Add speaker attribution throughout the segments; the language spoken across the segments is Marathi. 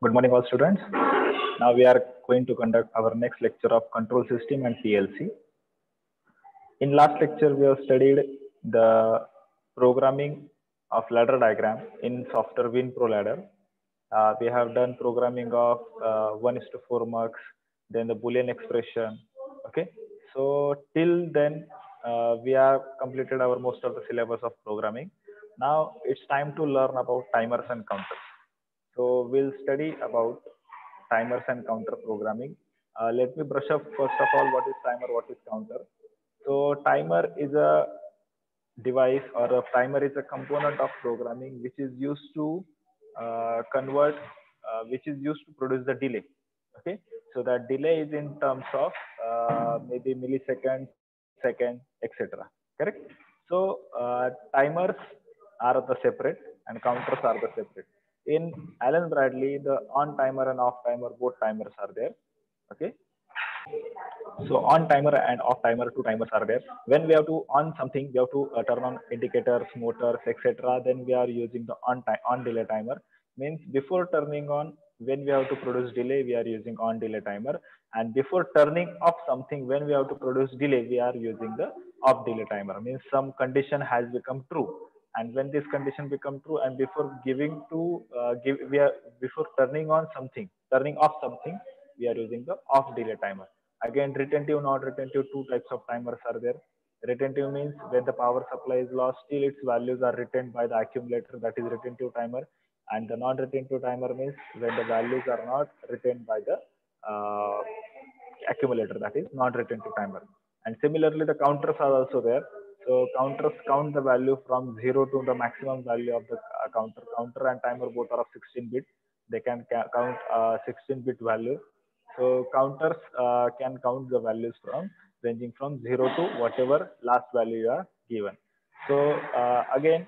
Speaker 1: Good morning, all students. Now we are going to conduct our next lecture of control system and PLC. In last lecture, we have studied the programming of ladder diagram in software WinPro ladder. We have done programming of 1:4 mux, then the Boolean expression. Okay, so till then we have completed our most of the syllabus of programming. Now it's time to learn about timers and counters. So we'll study about timers and counter programming. Let me brush up first of all what is timer, what is counter. So timer is a device, or a timer is a component of programming which is used to which is used to produce the delay. Okay, so that delay is in terms of maybe milliseconds, second, etc. Correct. So timers are the separate and counters are the separate. In Allen Bradley, the on timer and off timer, both timers are there. Okay, so on timer and off timer, two timers are there. When we have to on something, we have to turn on indicators, motors, etc. Then we are using the on delay timer. Means before turning on, when we have to produce delay, we are using on delay timer. And before turning off something, when we have to produce delay, we are using the off delay timer. Means some condition has become true, and when this condition become true, and before giving to before turning on something, turning off something, we are using the off delay timer. Again, retentive, not retentive, two types of timers are there. Retentive means when the power supply is lost, still its values are retained by the accumulator, that is retentive timer. And the non-retentive timer means when the values are not retained by the uh, accumulator, that is non-retentive timer. And similarly, the counters are also there. So counters count the value from 0 to the maximum value of the counter. Counter and timer both are of 16-bit. They can count 16-bit value. So counters can count the values from ranging from 0 to whatever last value you are given. So again,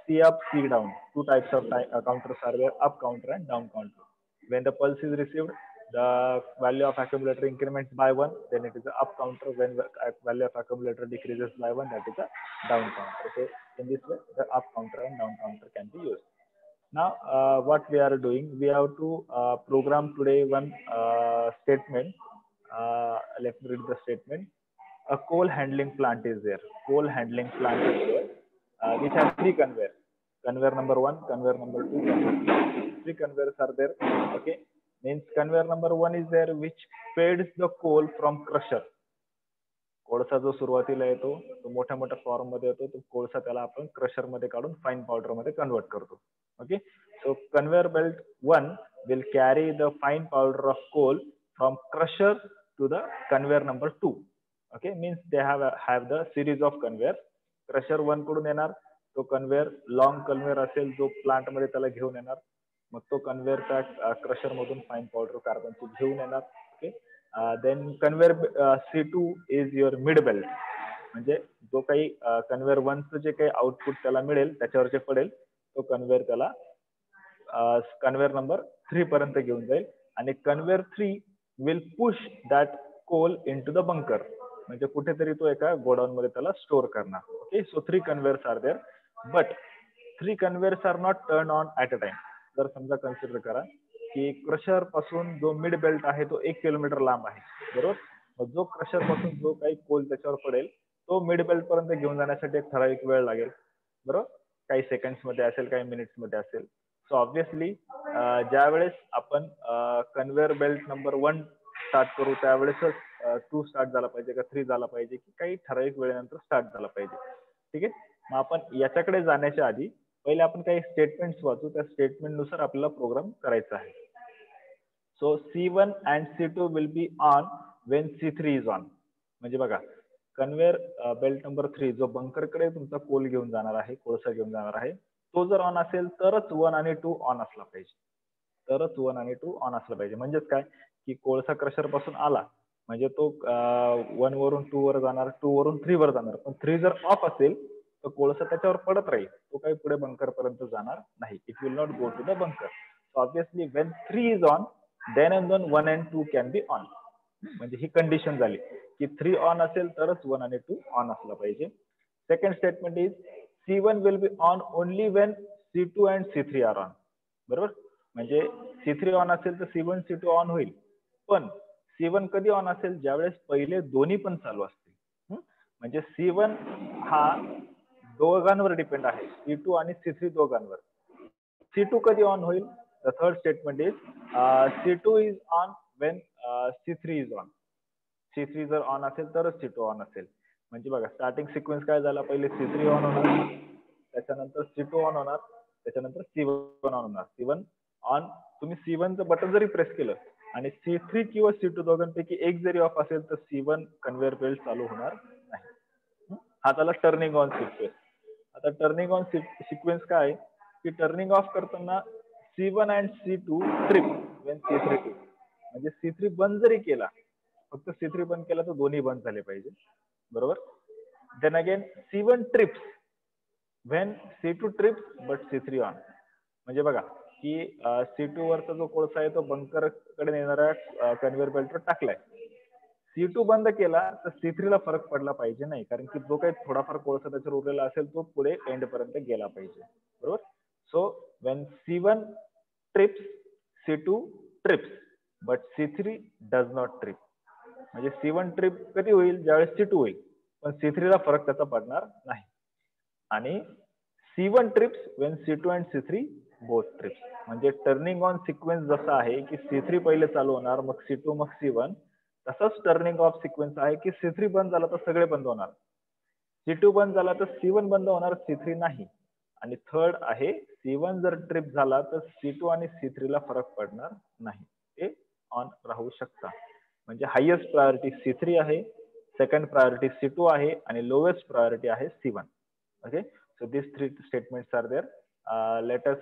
Speaker 1: C up, C down. Two types of counters are there: up counter and down counter. When the pulse is received, the value of accumulator increments by 1, then it is the up counter. When the value of accumulator decreases by 1, that is a down counter. So in this way, the up counter and down counter can be used. Now, what we are doing, we have to program today one statement. Let me read the statement. A coal handling plant is there. Coal handling plant is there, which has three conveyors. Conveyor number 1, conveyor number 2, conveyor 3. Three conveyors are there. Okay, means conveyor number 1 is there, which feeds the coal from crusher. कोळसा जो सुरुवातीला येतो तो मोठ्या मोठ्या फॉर्म मध्ये येतो, तो कोळसा त्याला आपण क्रशर मध्ये काढून फाईन पावडर मध्ये कन्वर्ट करतो. Okay, so conveyor belt 1 will carry the fine powder of coal from crusher to the conveyor number 2. Okay, means they have the series of conveyor. Crusher 1 कडून येणार, तो कन्वेयर लॉंग कन्वेयर असेल जो प्लांट मध्ये त्याला घेऊन येणार, मग तो कन्वेयर त्या क्रशर मधून फाईन पावडर कार्बनची घेऊन येणार. Okay, then conveyor C2 is your mid belt. म्हणजे जो काही कन्वेयर 1 चं जे काही आउटपुट त्याला मिळेल त्याच्यावर जे पडेल तो कन्वेयर त्याला कन्वेयर नंबर 3 पर्यंत घेऊन जाईल. आणि conveyor 3 will push that coal into the bunker, म्हणजे कुठेतरी तो एका गोडाऊन मध्ये त्याला स्टोअर करणार. Okay, so 3 conveyors are there, but 3 conveyors are not turn on at a time. तर समजा कन्सिडर करा की क्रशर पासून जो मिड बेल्ट आहे तो 1 किलोमीटर लांब आहे, बरोबर. मग जो क्रशर पासून जो काही कोल त्याच्यावर पडेल तो मिड बेल्ट पर्यंत घेऊन जाण्यासाठी एक ठराविक वेळ लागेल, बरोबर. काही सेकंड्स मध्ये असेल, काही मिनिट्स मध्ये असेल. सो ऑब्व्हियसली ज्या वेळेस आपण कन्वेयर बेल्ट नंबर 1 स्टार्ट करू त्यावेळेसच 2 स्टार्ट झाला पाहिजे का 3 झाला पाहिजे की काही ठराविक वेळेनंतर स्टार्ट झाला पाहिजे. ठीक आहे, मग आपण याच्याकडे जाण्याच्या आधी पहिले आपण काही स्टेटमेंट्स वाचू, त्या स्टेटमेंट नुसार आपल्याला प्रोग्राम करायचा आहे. So C1 and C2 will be on Wien C3 is on. म्हणजे बघा, कन्वेयर बेल्ट नंबर 3 जो बंकरकडे तुमचा कोल घेऊन जाणार आहे, कोळसा घेऊन जाणार आहे, तो जर ऑन असेल तरच 1 आणि 2 ऑन असला पाहिजे. तरच 1 आणि 2 ऑन असला पाहिजे. म्हणजेच काय की कोळसा क्रशर पासून आला म्हणजे तो 1 वरून 2 वर जाणार, 2 वरून 3 वर जाणार. पण 3 जर ऑफ असेल तर कोळसा त्याच्यावर पडत राहील, तो काही पुढे बंकर पर्यंत जाणार नाही. It will not go to the bunker. So obviously when 3 is on then and 1 and 2 can be on. म्हणजे ही कंडिशन झाली की 3 ऑन असेल तरच 1 आणि 2 ऑन असला पाहिजे. Second statement is C1 will be on only when C2 and C3 are on. बरोबर, म्हणजे C3 ऑन असेल तर C1 C2 ऑन होईल. पण C1 कधी ऑन असेल ज्यावेळेस पहिले दोन्ही पण चालू असतील. म्हणजे C1 हा दोघांवर डिपेंड आहे, C2 आणि C3 दोघांवर. C2 कधी ऑन होईल? The third statement is C2 is on Wien C3 is on. C3 जर ऑन असेल तरच C2 ऑन असेल. म्हणजे बघा स्टार्टिंग सिक्वेन्स काय झाला, पहिले C3 ऑन होणार, त्याच्यानंतर C2 ऑन होणार, त्याच्यानंतर C1 ऑन होणार. C1 ऑन, तुम्ही C1 चं बटन जरी प्रेस केलं आणि C3 किंवा C2 दोघांपैकी एक जरी ऑफ असेल तर C1 कन्व्हेयर बेल्ट चालू होणार नाही. हा त्याला टर्निंग ऑन सिक्वेन्स. आता टर्निंग ऑन सिक्वेन्स काय, की टर्निंग ऑफ करताना C1 and C2 trip Wien C3 trip. म्हणजे C3 बंद जरी केला, फक्त C3 बंद केला तर दोन्ही बंद झाले पाहिजे, बरोबर. Then again C1 trips when C2 trips but C3 on. म्हणजे बघा की C2 वरचा जो कोळसा आहे तो बंकर कडे नेणाऱ्या कन्व्हेयर बेल्टवर टाकलाय. C2 बंद केला तर C3 ला फरक पडला पाहिजे नाही, कारण की जो काही थोडाफार कोळसा त्याच्यावर उरलेला असेल तो पुढे एंड पर्यंत गेला पाहिजे, बरोबर. So when C1 trips C2 trips but C3 does not trip. म्हणजे C1 ट्रिप कधी होईल, ज्यावेळेस C2 होईल, पण C3 ला फरक त्याचा पडणार नाही. आणि C1 trips when C2 and C3 both trips. म्हणजे टर्निंग ऑन सिक्वेन्स जसा आहे की C3 पहिले चालू होणार, मग C2 मग C1, तसंच टर्निंग ऑफ सिक्वेन्स आहे की C3 बंद झाला तर सगळे बंद होणार, C2 बंद झाला तर C1 बंद होणार, C3 नाही. आणि थर्ड आहे C1 जर ट्रिप झाला तर C2 आणि C3 ला फरक पडणार नाही, ते ऑन राहू शकतात. म्हणजे हायेस्ट प्रायोरिटी C3 आहे, सेकंड प्रायोरिटी C2 आहे आणि लोवेस्ट प्रायोरिटी आहे C1. Okay, so these three statements are there. Let us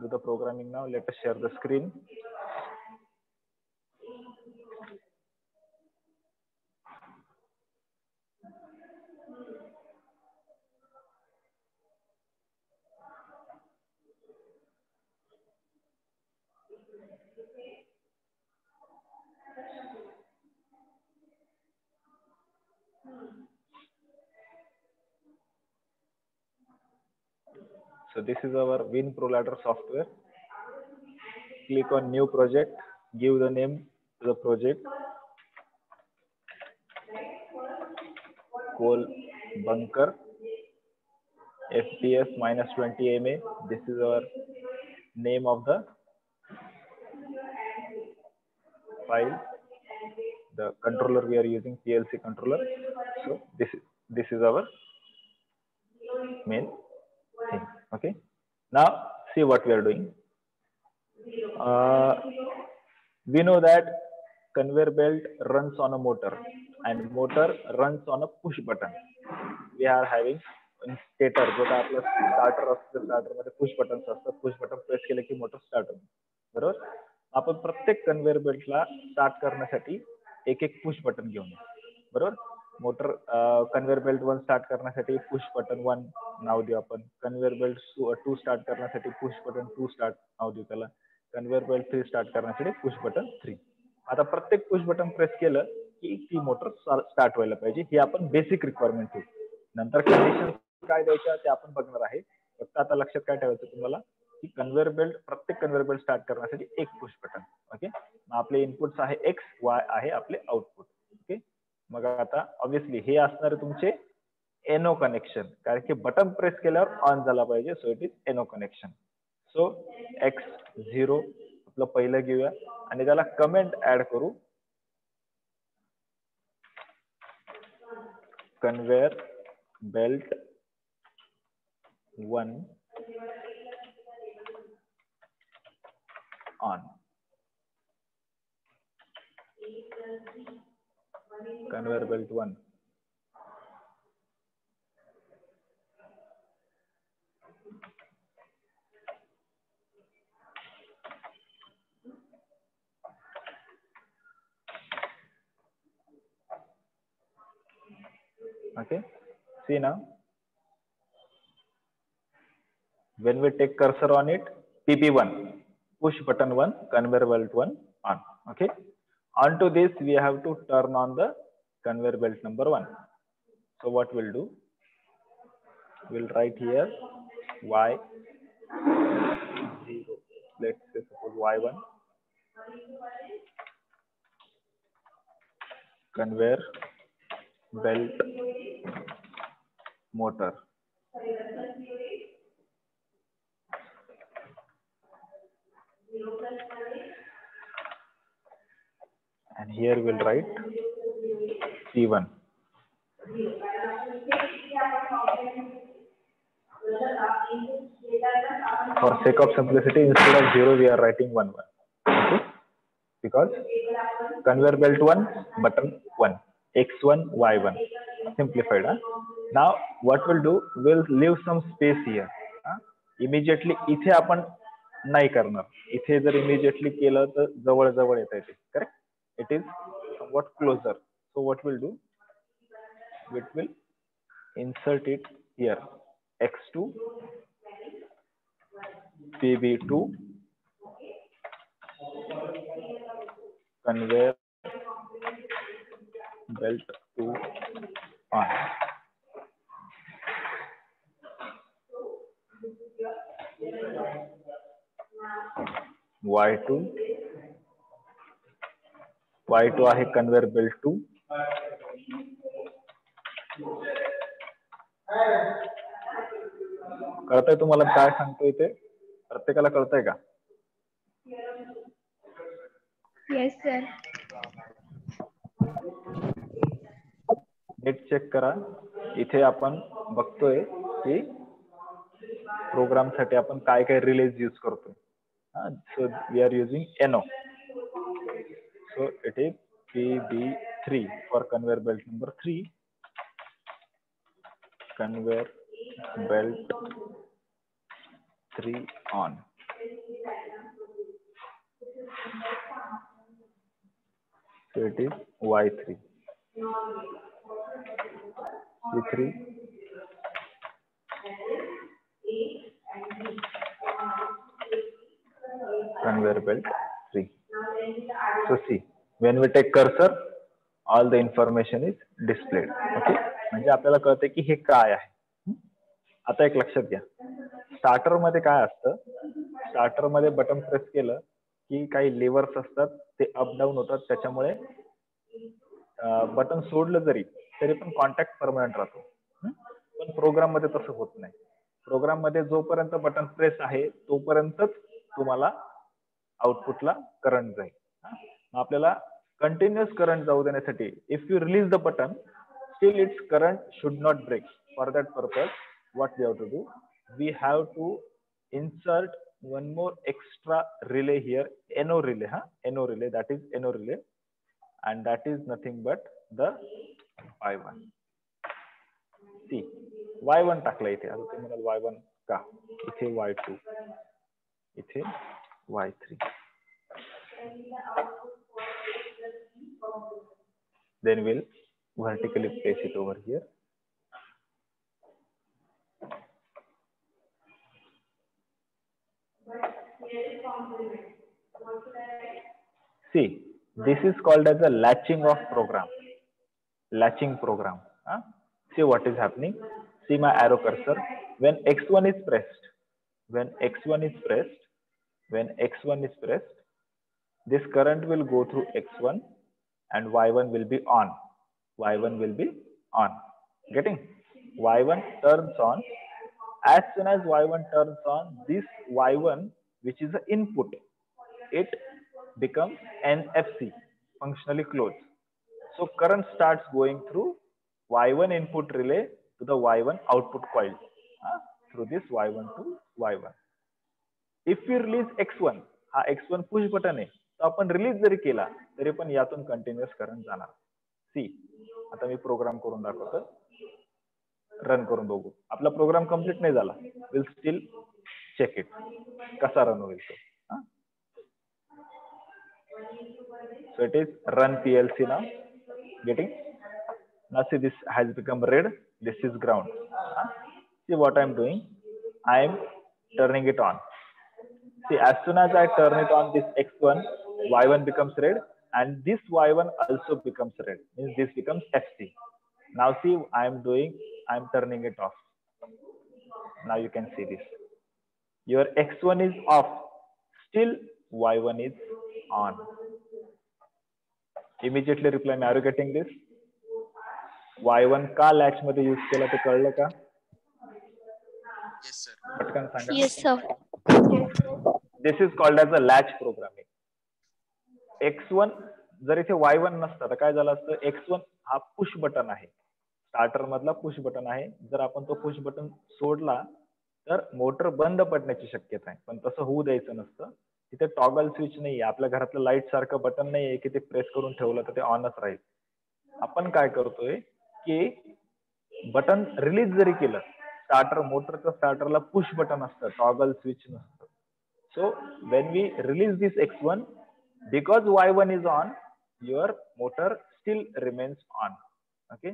Speaker 1: do the programming now. Let us share the screen. So this is our WinProLadder software. Click on new project, give the name to the project, coal bunker, FPS -20 MA. This is our name of the file. The controller we are using, PLC controller. So this is our main thing. Okay, now see what we are doing. We know that conveyor belt runs on a motor and motor runs on a push button. We are having stator, जो काय आपलं स्टार्टर असतं, स्टार्टर मध्ये पुश बटन असतं, पुश बटन प्रेस केलं की मोटर स्टार्ट होते, बरोबर. आपण प्रत्येक कन्व्हेयर बेल्टला स्टार्ट करण्यासाठी एक एक पुश बटन घेऊन, बरोबर. मोटर कन्व्हेयर बेल्ट 1 स्टार्ट करण्यासाठी पुश बटन 1 नाव देऊ आपण, कन्व्हेयर बेल्ट 2 स्टार्ट करण्यासाठी पुश बटन 2 स्टार्ट नाव देऊ त्याला, कन्व्हेयर बेल्ट 3 स्टार्ट करण्यासाठी पुश बटन 3. आता प्रत्येक पुश बटन प्रेस केलं की ती मोटर स्टार्ट व्हायला पाहिजे, ही आपण बेसिक रिक्वायरमेंट ठेवू. नंतर कंडिशन काय द्यायच्या ते आपण बघणार आहे. फक्त आता लक्षात काय ठेवायचं तुम्हाला, की कन्व्हेयर बेल्ट, प्रत्येक कन्व्हेयर बेल्ट स्टार्ट करण्यासाठी एक पुश बटन. ओके, आपले इनपुट्स आहे X, Y आहे आपले आउटपुट. ओके, मग आता ऑब्विसली हे असणार तुमचे एनो कनेक्शन, कारण की बटन प्रेस केल्यावर ऑन झाला पाहिजे, so it is NO connection. So X0 आपलं पहिलं घेऊया आणि त्याला कमेंट ऍड करू, conveyor belt 1 on, conveyor belt 1. Okay, see now, when we take cursor on it, PP1, push button 1, conveyor belt 1 on. Okay, onto this we have to turn on the conveyor belt number 1. So what we'll do, we'll write here Y0, let's say suppose y1 conveyor belt motor. And here we'll write C1. For sake of simplicity, instead of 0, we are writing 1, 1. Okay? Because conveyor belt 1, button 1, x1, y1. Simplified. Huh? Now, what we'll do, we'll leave some space here. Immediately, इथे आपण नाही करणार. इथे जर immediately केलं तर जवळ जवळ येतं ते. Correct? It is somewhat closer. So what we'll do? We will insert it here. X2, PB2, conveyor belt 2 on. Y2 आहे conveyor belt 2. कळतंय तुम्हाला काय सांगतोय ते? प्रत्येकाला कळतंय का?
Speaker 2: Yes sir.
Speaker 1: नीट चेक करा. इथे आपण बघतोय की प्रोग्राम साठी आपण काय काय रिलेज यूज करतोय. So we are using NO. So it is PB3 for conveyor belt number 3. Conveyor belt 3 on. So it is Y3. C3. Conveyor belt 3. So see, when we take cursor, all the information is displayed. Okay. म्हणजे आपल्याला कळते की हे काय आहे. आता एक लक्षात घ्या. स्टार्टर मध्ये काय असतं? स्टार्टर मध्ये बटन प्रेस केलं की काही लेवर्स असतात, ते अप डाऊन होतात, त्याच्यामुळे बटन सोडलं जरी तरी पण कॉन्टॅक्ट परमनंट राहतो. पण प्रोग्राम मध्ये तसं होत नाही. प्रोग्राम मध्ये जोपर्यंत बटन प्रेस आहे तोपर्यंतच तुम्हाला आउटपुटला करंट जाईल. आपल्याला कंटिन्युअस करंट जाऊ देण्यासाठी if you release the button, still it's current should not break. For that purpose what we have to do, we have to insert one more extra relay here, NO relay. NO relay, that is NO relay, and that is nothing but the Y1. See, Y1 टाकला इथे. आता तुम्ही म्हणाल Y1 का? इथे Y2, इथे Y3. Then we'll vertically place it over here. See, this is called as a latching of program. Latching program. See what is happening. See my arrow cursor. When X1 is pressed, this current will go through X1 and Y1 will be on. Getting? Y1 turns on. As soon as Y1 turns on, this Y1, which is the input, it becomes NFC, functionally closed. So current starts going through Y1 input relay to the Y1 output coil, through this Y1 to Y1. If we release X1, हा X1 push button आहे, तो आपण रिलीज जरी केला तरी पण यातून कंटिन्युअस करंट जाणार. सी, आता मी प्रोग्राम करून दाखवतो. रन करून बघू. आपला प्रोग्राम कंप्लीट नाही झाला. विल स्टिल चेक इट कसा रन होईल तो. So it is run PLC now. Getting? Now see, this has become red. This is ground. See what I am doing. I am turning it on. See, as soon as I turn it on, this X1, Y1 becomes red, and this Y1 also becomes red. Means this becomes FC. Now see, I am turning it off. Now you can see this. Your X1 is off. Still, y1 is on. Immediately reply me, are you getting this? y1 का लॅच मध्ये यूज केला ते कळलं का?
Speaker 3: Yes, sir.
Speaker 1: पटकन सांगा.
Speaker 2: Yes, sir.
Speaker 1: This is called as a latch programming. x1 जर इथे y1 नसतं तर काय झालं असतं, x1 हा पुश बटन आहे, स्टार्टर मधला पुश बटन आहे. जर आपण तो पुश बटन सोडला तर मोटर बंद पडण्याची शक्यता आहे, पण तसं होऊ द्यायचं नसतं. तिथे टॉगल स्विच नाहीये, आपल्या घरातलं लाईट सारखं बटन नाहीये की ते प्रेस करून ठेवलं तर ते ऑनच राहील. आपण काय करतोय की बटन रिलीज जरी केलं, स्टार्टर मोटरचं स्टार्टरला पुश बटन असतं, टॉगल स्विच नसतं. So when we release this x1, because y1 is on, your motor still remains on. ओके,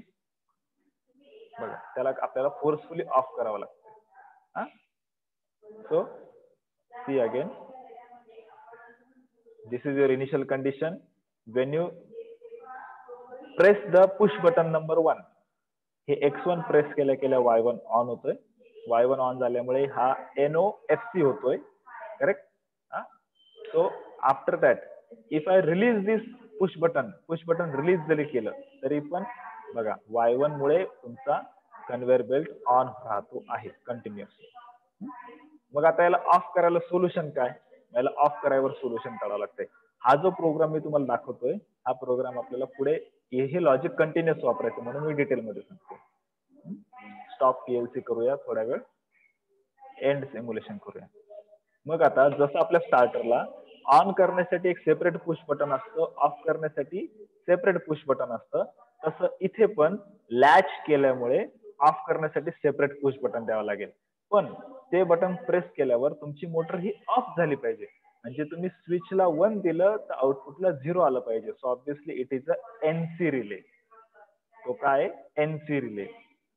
Speaker 1: बघा त्याला आपल्याला फोर्सफुली ऑफ करावं लागतं. So see again, this is your initial condition. When you press the push button number 1, हे x1 प्रेस केल्या केल्या y1 ऑन होतोय. y1 ऑन झाल्यामुळे हा NOFC होतोय, correct. So after that if I release this push button release जरी केलं तरी पण बघा y1 मुळे तुमचा कन्व्हेअर बेल्ट ऑन राहतो आहे कंटिन्युअसली. मग आता याला ऑफ करायला सोल्युशन काय? याला ऑफ करायवर सोल्युशन काढावं लागतंय. हा जो प्रोग्राम मी तुम्हाला दाखवतोय, हा प्रोग्राम आपल्याला पुढे हे लॉजिक कंटिन्युअस वापरायचं म्हणून मी डिटेलमध्ये सांगतो. स्टॉप PLC करूया थोड्या वेळ, एंड सिम्युलेशन करूया. मग आता जसं आपल्या स्टार्टरला ऑन करण्यासाठी एक सेपरेट पुश बटन असतं, ऑफ करण्यासाठी सेपरेट पुश बटन असतं, तसं इथे पण लॅच केल्यामुळे ऑफ करण्यासाठी सेपरेट पुश बटन द्यावं लागेल. पण ते बटन प्रेस केल्यावर तुमची मोटर ही ऑफ झाली पाहिजे. म्हणजे तुम्ही स्विचला 1 दिलं तर आउटपुटला 0 आलं पाहिजे. So obviously it is a NC relay. तो काय NC relay.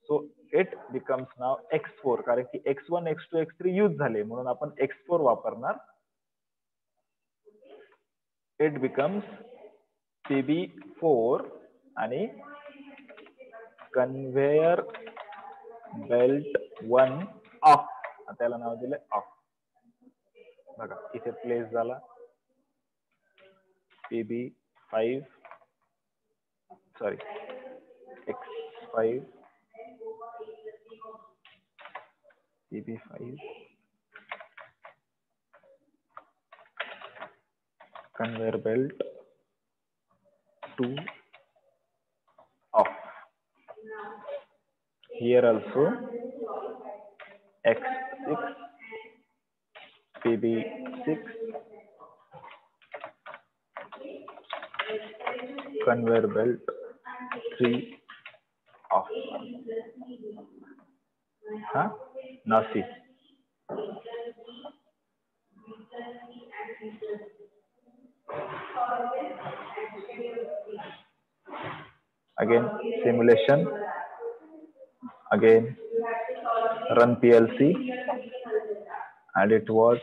Speaker 1: So it becomes now X4, कारण की X1, X2, X3 यूज झाले म्हणून आपण X4 वापरणार. इट बिकम्स PB4 आणि कन्व्हेयर बेल्ट 1 ऑफ, त्याला नाव दिलं ऑफ. बघा इथे प्लेस झाला PB5, sorry X5, PB5, conveyor belt 2 off. Here also X6, PB6, conveyor belt 3 off. Now see. Again simulation, again run PLC, and it was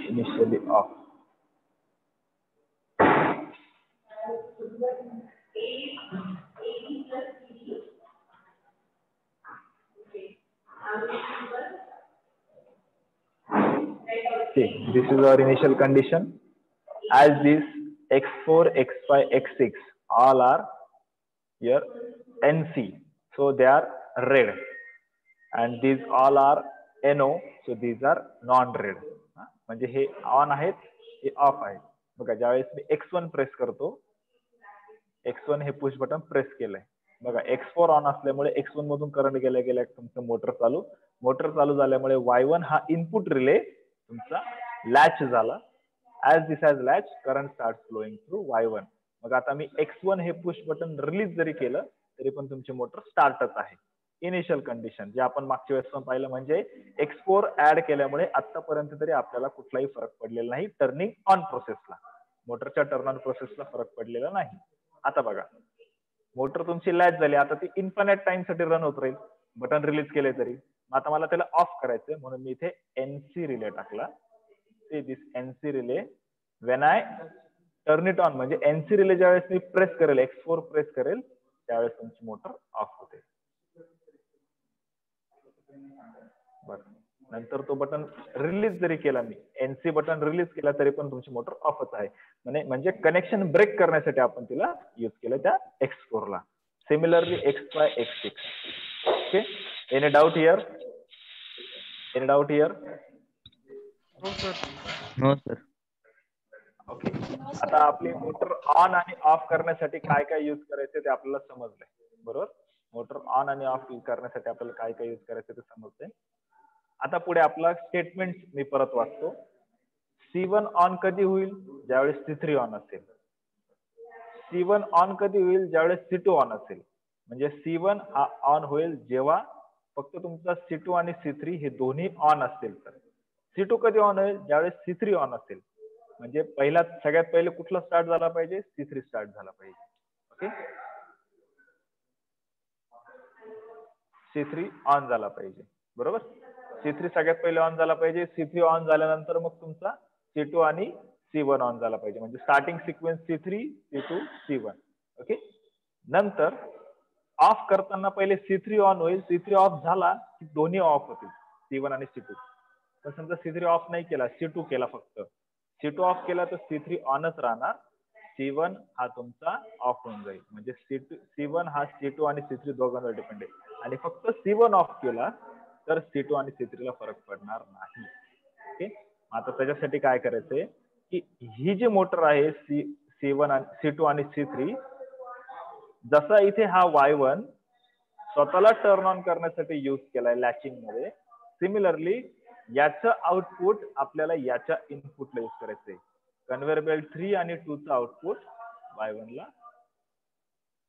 Speaker 1: initially off. See, this is our initial condition. As this X4, X5, X6 all are here NC, so they are red, and these all are NO, so these are non-red. म्हणजे हे ऑन आहेत, हे ऑफ आहेत. बघा ज्यावेळेस मी X1 प्रेस करतो, X1 हे पुश बटन प्रेस केलंय, बघा X4 ऑन असल्यामुळे X1 मधून करंट गेल्या गेल्या तुमचं मोटर चालू झाल्यामुळे Y1 हा इनपुट रिले तुमचा लॅच झाला. As this has latch, current starts flowing through Y1. मग आता मी X1 हे पुश बटन रिलीज जरी केलं तरी पण तुमची मोटर स्टार्टच आहे. इनिशियल कंडिशन जे आपण मागच्या वेळेस पण पाहिलं, म्हणजे X4 ऍड केल्यामुळे आतापर्यंत तरी आपल्याला कुठलाही फरक पडलेला नाही. टर्निंग ऑन प्रोसेसला, मोटरच्या टर्न ऑन प्रोसेसला फरक पडलेला नाही. आता बघा मोटर तुमची लॅच झाली, आता ती इन्फायनाइट टाइम साठी रन होत राहील बटन रिलीज केले तरी. आता मला त्याला ऑफ करायचंय म्हणून मी इथे NC रिले टाकला. See this NC relay, when I turn it on, म्हणजे NC रिले ज्यावेळेस मी प्रेस करेल, X4 प्रेस करेल, त्यावेळेस तुमची मोटर ऑफ होते. बरं नंतर तो बटन रिलीज जरी केला मी, एनसी बटन रिलीज केला तरी पण तुमची मोटर ऑफच आहे. म्हणजे कनेक्शन ब्रेक करण्यासाठी आपण तिला यूज केलं त्या X4 ला. Similarly X5, X6. Okay, any doubt here? Any doubt here?
Speaker 3: No sir.
Speaker 1: Okay, आता आपली मोटर ऑन आणि ऑफ करण्यासाठी काय काय यूज करायचे ते आपल्याला समजलंय, बरोबर? मोटर ऑन आणि ऑफ करण्यासाठी आपल्याला काय काय यूज करायचे ते समजलंय. आता पुढे आपला स्टेटमेंट मी परत वाचतो. C1 ऑन कधी होईल? ज्यावेळेस C3 ऑन असेल. C1 ऑन कधी होईल? ज्यावेळेस C2 ऑन असेल. म्हणजे C1 हा ऑन होईल जेव्हा फक्त तुमचा C2 आणि C3 हे दोन्ही ऑन असतील. तर C2 कधी ऑन होईल? ज्यावेळेस C3 ऑन असेल. म्हणजे सगळ्यात पहिले कुठला स्टार्ट झाला पाहिजे? C3 स्टार्ट झाला पाहिजे. ओके, C3 ऑन झाला पाहिजे, बरोबर? C3 सगळ्यात पहिले ऑन झाला पाहिजे. C3 ऑन झाल्यानंतर मग तुमचा C2 आणि C1 ऑन झाला पाहिजे. म्हणजे starting sequence C3, C2, C1. Okay, नंतर ऑफ करताना पहिले C3 ऑन होईल. C3 ऑफ झाला की दोन्ही ऑफ होतील, C1 आणि C2. तर समजा C3 ऑफ नाही केला, C2 केला फक्त. C2 ऑफ केला तर C3 ऑनच राहणार. C1 हा तुमचा ऑफ होऊन जाईल. म्हणजे C1 हा C2 आणि C3 दोघांवर डिपेंड आहे. आणि फक्त C1 ऑफ केला तर C2 आणि C3 ला फरक पडणार नाही. ओके, आता त्याच्यासाठी काय करायचंय की ही जी मोटर आहे C2 आणि C3, जसा इथे हा Y1 स्वतःला टर्न ऑन करण्यासाठी यूज केलाय लॅचिंग मध्ये, सिमिलरली याचं आउटपुट आपल्याला याच्या इनपुटला यूज करायचंय. कन्व्हेयर बेल्ट 3 आणि 2 चं आउटपुट Y1 ला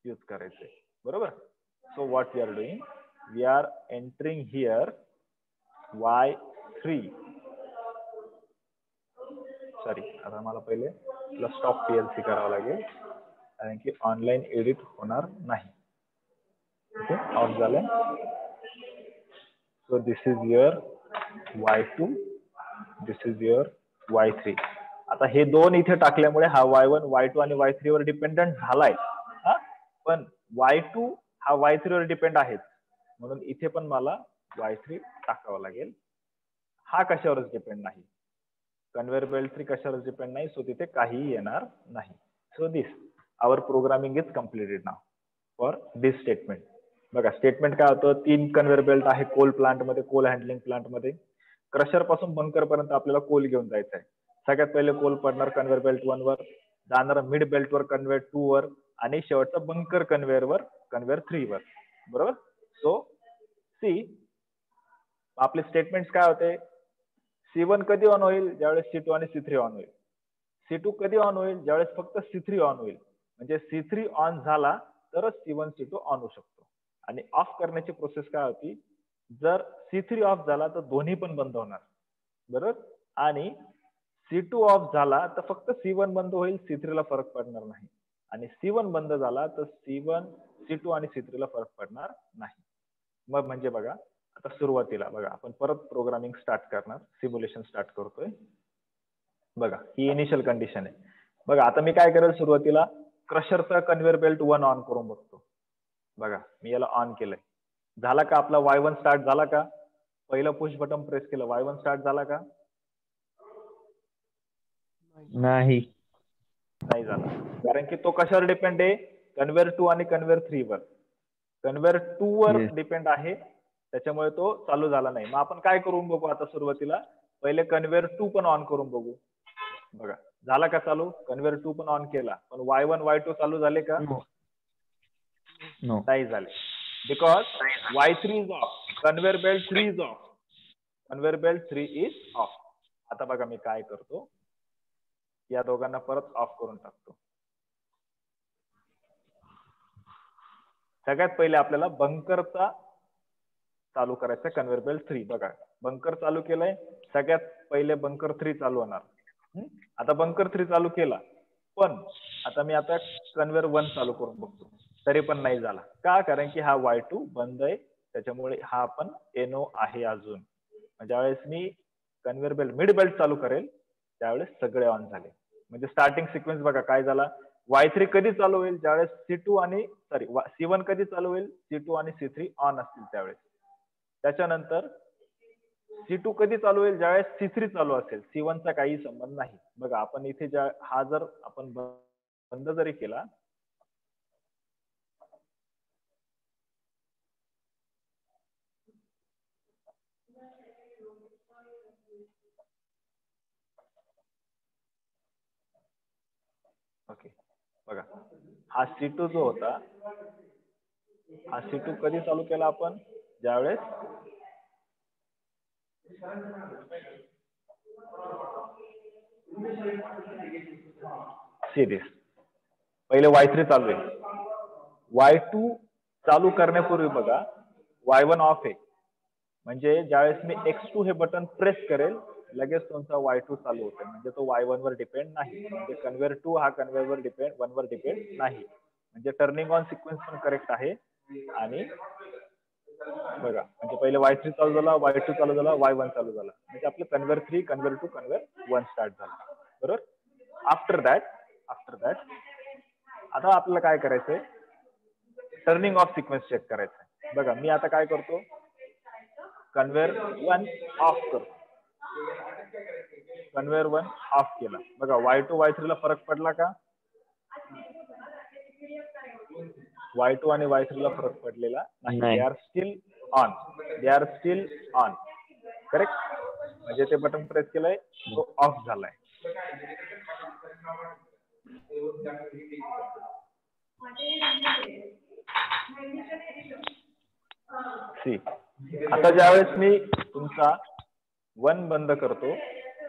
Speaker 1: यूज करायचंय, बरोबर? So what we are doing, we are entering here Y3. Sorry, आता मला पहिले स्टॉप PLC करावं लागेल कारण की ऑनलाईन एडिट होणार नाही. ओके, ऑफ झालंय. So this is your Y2, this is your Y3. आता हे दोन इथे टाकल्यामुळे हा Y1, Y2 आणि Y3 वर डिपेंडंट झालाय. पण Y2 हा Y3 वर डिपेंड आहे, म्हणून इथे पण मला Y3 टाकावं लागेल. हा कशावरच डिपेंड नाही. कन्व्हेयर बेल्ट 3 कशावरच डिपेंड नाही. सो तिथे काहीही येणार नाही. So this our programming is completed now for this statement. बघा, स्टेटमेंट काय होतं, 3 कन्व्हेयर बेल्ट आहे कोल प्लांट मध्ये, कोल हँडलिंग प्लांट मध्ये. क्रशर पासून बंकर पर्यंत आपल्याला कोल घेऊन जायचं आहे. सगळ्यात पहिले कोल पडणार कन्व्हेयर बेल्ट 1 वर, जाणार मिड बेल्ट वर कन्व्हेयर 2 वर, आणि शेवटचा बंकर कन्व्हेयर वर कन्व्हेयर 3 वर, बरोबर? सो सी आपले स्टेटमेंट्स काय होते, C1 कधी ऑन होईल? ज्यावेळेस C2 आणि C3 ऑन होईल. C2 कधी ऑन होईल? ज्यावेळेस फक्त C3 ऑन होईल. म्हणजे C3 ऑन झाला तरच C1, C2 ऑन होऊ शकतो. आणि ऑफ करण्याची प्रोसेस काय होती, जर C3 ऑफ झाला तर दोन्ही पण बंद होणार, बरोबर? आणि C2 ऑफ झाला तर फक्त C1 बंद होईल, C3 ला फरक पडणार नाही. आणि C1 बंद झाला तर C1, C2 आणि C3 ला फरक पडणार नाही. मग म्हणजे बघा, आता सुरुवातीला बघा, आपण परत प्रोग्रामिंग स्टार्ट करणार, सिम्युलेशन स्टार्ट करतोय. बघा, ही इनिशियल कंडिशन आहे. बघा, आता मी काय करेल, सुरुवातीला क्रशरचा कन्व्हेयर बेल्ट 1 ऑन करून बघतो. बघा, मी याला ऑन केलंय. झाला का आपला Y1 स्टार्ट झाला का? पहिलं पुश बटन प्रेस केलं, Y1 स्टार्ट झाला का?
Speaker 3: नाही.
Speaker 1: नाही झाला, कारण की तो कशावर डिपेंड आहे? कन्व्हेयर 2 आणि कन्व्हेयर 3 वर. कन्व्हेयर 2 वर डिपेंड आहे, त्याच्यामुळे तो चालू झाला नाही. मग आपण काय करून बघू आता, सुरुवातीला पहिले कन्व्हेयर 2 पण ऑन करून बघू. बघा, झाला का चालू? कन्व्हेयर 2 पण ऑन केला, पण Y1, Y2 चालू झाले का? नाही झाले, because Y3 is of, conveyor belt 3 is of, conveyor belt 3 is of. आता बघा, मी काय करतो, या दोघांना परत ऑफ करून टाकतो. सगळ्यात पहिले आपल्याला बंकरचा चालू करायचा, कन्व्हेयर बेल्ट 3. बघा, बंकर चालू केलंय, सगळ्यात पहिले बंकर 3 चालू होणार. आता बंकर 3 चालू केला, पण आता मी आता कन्व्हेयर 1 चालू करून बघतो, तरी पण नाही झाला. का? कारण की हा Y2 बंद आहे, त्याच्यामुळे हा पण NO आहे अजून. ज्यावेळेस मी कन्व्हेयर बेल्ट मिड बेल्ट चालू करेल त्यावेळेस सगळे ऑन झाले. म्हणजे स्टार्टिंग सिक्वेन्स बघा काय झाला. Y3 कधी चालू होईल? ज्यावेळेस C1 कधी चालू होईल? C2 आणि C3 ऑन असतील त्यावेळेस. त्याच्यानंतर C2 कधी चालू होईल? ज्यावेळेस C3 चालू असेल. C1 चा काही संबंध नाही. बघा आपण इथे हा जर आपण बंद जरी केला, ओके बघा हा C2 जो होता, हा C2 कधी चालू केला आपण? ज्यावेळेस सिरीज पहिले Y3 चालू आहे. Y2 चालू करण्यापूर्वी बघा Y1 ऑफ आहे. म्हणजे ज्यावेळेस मी X2 हे बटन प्रेस करेल लगेच तुमचा Y2 चालू होतो. म्हणजे तो Y1 वर डिपेंड नाही. म्हणजे कन्व्हेयर 2 हा कन्व्हेयर वर डिपेंड 1 वर डिपेंड नाही. म्हणजे टर्निंग ऑन सिक्वेन्स पण करेक्ट आहे. आणि बघा म्हणजे पहिले Y3 चालू झाला, Y2 चालू झाला, Y1 चालू झाला. म्हणजे आपलं कन्व्हेयर 3, कन्व्हेयर 2, कन्व्हेयर 1 स्टार्ट झाला. बरोबर. आफ्टर दॅट आता आपल्याला काय करायचंय? टर्निंग ऑफ सिक्वेन्स चेक करायचंय. बघा मी आता काय करतो? कन्व्हेयर 1 ऑफ करतो. कन्व्हेयर 1 ऑफ केला. बघा Y2 Y3 ला फरक पडला का? Y2 आणि Y3 ला फरक पडलेला नाही. They are still on. Correct. म्हणजे ते बटन प्रेस केलंय तो ऑफ झालाय. सी आता ज्यावेळेस मी तुमचा 1 बंद करतो,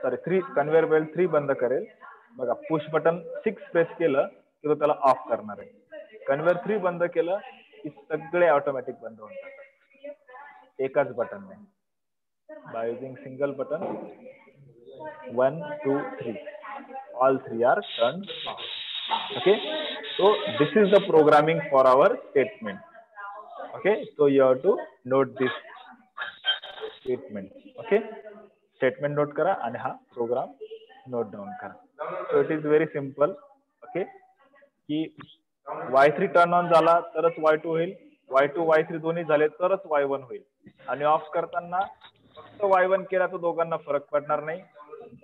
Speaker 1: सॉरी 3 कन्व्हेयर बेल्ट 3 बंद करेल. बघा पुश बटन 6 प्रेस केलं की तो त्याला ऑफ करणार आहे. कन्व्हेयर 3 बंद केलं की सगळे ऑटोमॅटिक बंद होऊन जातात एकाच बटनने. By using single button 1, 2, 3 all 3 are turned off. Okay, so this is the programming for our statement. Okay, so you have to note this statement. Okay, statement note करा आणि हा प्रोग्राम नोट डाउन करा. So it is very simple. Okay, की Y3 टर्न ऑन झाला तरच Y2 होईल, Y2 Y3 दोन्ही झाले तरच Y1 होईल. आणि ऑफ करताना फक्त Y1 केला तर दोघांना फरक पडणार नाही.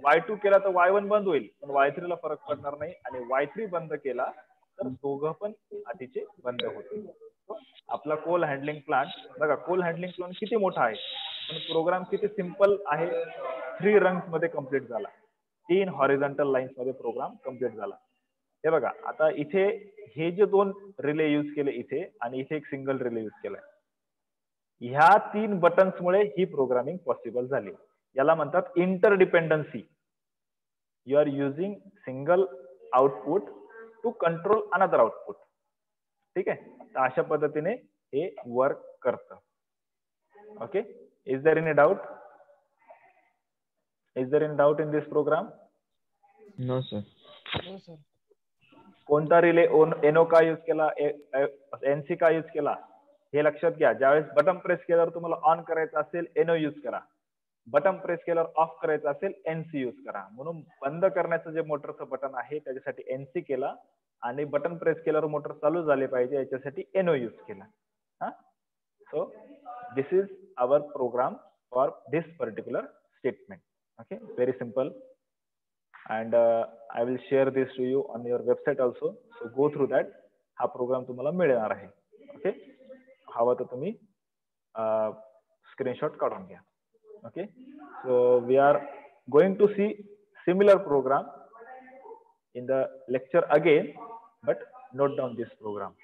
Speaker 1: Y2 केला तर Y1 बंद होईल पण Y3 ला फरक पडणार नाही. आणि Y3 बंद केला तर दोघं पण आधीचे बंद होतील. आपला कोल हँडलिंग प्लांट बघा, कोल हँडलिंग प्लांट किती मोठा आहे पण प्रोग्राम किती सिंपल आहे. 3 रन्स मध्ये कम्प्लीट झाला. 3 हॉरिझॉन्टल लाईन्स मध्ये प्रोग्राम कम्प्लीट झाला. हे बघा आता इथे हे जे 2 रिले यूज केले इथे आणि इथे एक सिंगल रिले यूज केलाय. ह्या 3 बटन्स मुळे ही प्रोग्रामिंग पॉसिबल झाली. याला म्हणतात interdependency. You are using single output to control another output. ठीक आहे. तर अशा पद्धतीने हे वर्क करतं. Okay, is there any doubt? Is there any doubt in this program?
Speaker 3: No sir.
Speaker 4: हो सर.
Speaker 1: कोणता रिले एनओ का यूज केला, एनसी का यूज केला हे लक्षात घ्या. ज्यावेळेस बटन प्रेस केल्यावर तुम्हाला ऑन करायचं असेल एनओ यूज करा. बटन प्रेस केल्यावर ऑफ करायचं असेल एनसी यूज करा. म्हणून बंद करण्याचं जे मोटरचं बटन आहे त्याच्यासाठी एनसी केला आणि बटन प्रेस केल्यावर मोटर चालू झाले पाहिजे याच्यासाठी एनओ यूज केला. हा, so this is our program for this particular statement. Okay, very simple. And I will share this to you on your website also. So go through that. हा प्रोग्राम तुम्हाला मिळणार आहे. ओके, हवा तर तुम्ही स्क्रीनशॉट काढून घ्या. Okay, so we are going to see similar program in the lecture again, but note down this program.